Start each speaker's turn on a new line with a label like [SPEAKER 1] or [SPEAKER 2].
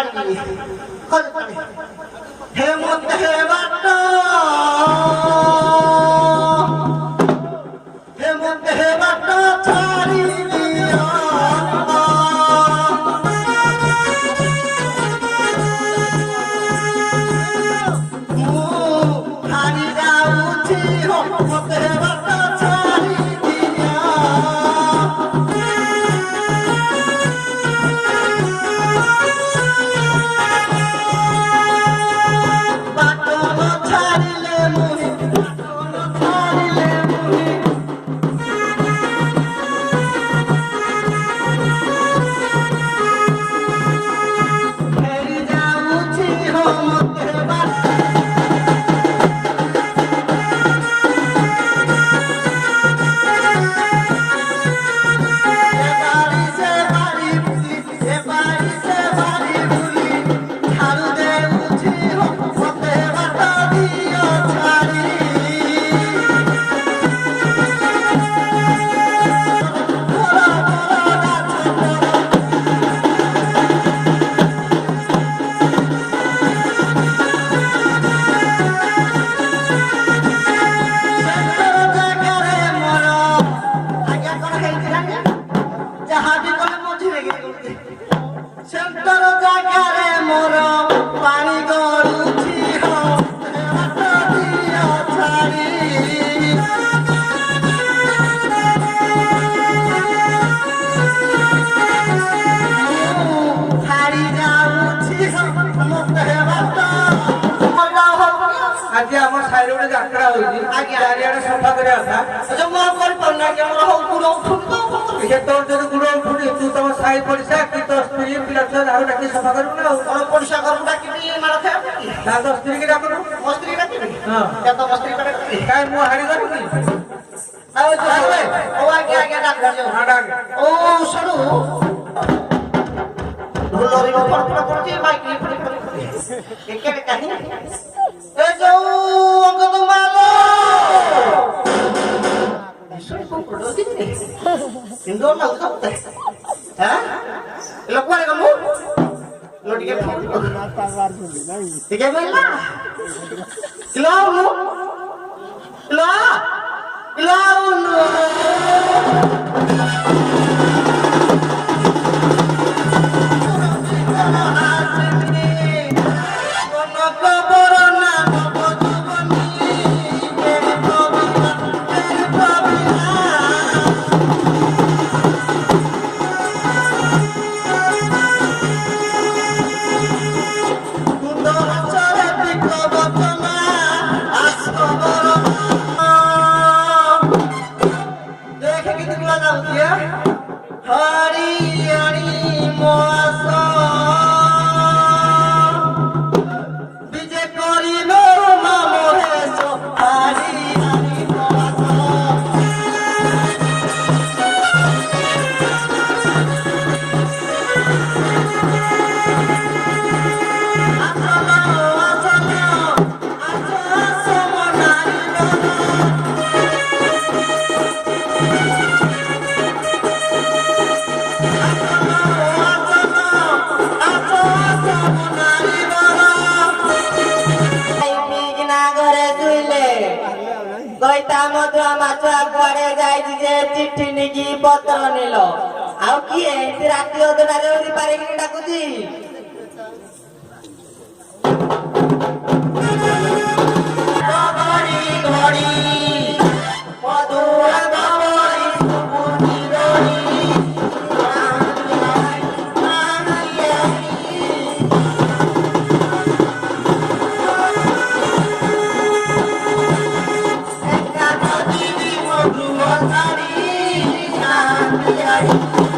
[SPEAKER 1] काढली हे मत हे वाट हे मत हे वाट छाडी दिया मु हारी जाउछि हो मत हे वाट छाडी दिया
[SPEAKER 2] आज आम साइड गोटे जात्रा होगी चारिआडे सफा करवा था
[SPEAKER 1] ମୁଁ କରି ପାରୁନା କି ଆମର ହଉ ଗୁଡ଼ ଉଠୁନି
[SPEAKER 2] से तोर जो गुड़ उठुनी तू तुम साई पड़िशा कि तो स्त्री पिला छुआ राहु डाकी सफा करू ना
[SPEAKER 1] କଣ ପଡ଼ିଶା ଘରକୁ ଡାକିବି ମାଳ ଖାଇବା ପାଇଁ
[SPEAKER 2] तो स्त्री की डाकुनु
[SPEAKER 1] ମୋ ସ୍ତ୍ରୀ ଡାକିବି
[SPEAKER 2] हां
[SPEAKER 1] या ତ ମୋ ସ୍ତ୍ରୀ ଡାକିବି
[SPEAKER 2] काय मु हाड़ी करूनी
[SPEAKER 1] ଆଉ ଓ ଆଜ୍ଞା ଆଜ୍ଞା ଡାକୁଛି
[SPEAKER 2] हां डाक
[SPEAKER 1] ଓ ଶୁଣୁ ଢୋଲରେ ଫଟଫଟ କରୁଛି ମାଇକ୍ ଏକେ କାହିଁ ଏ ଯୋଉ ଅଙ୍ଗଦ ମାଲ Indor lah usah teh. Hah? Lo kuat kamu? Lo tiga tiga mana? Lo lo lo चिट्ठी निकी पत्र नेल आउ किए राति अधनारे पारे कि डाकुची Thank you.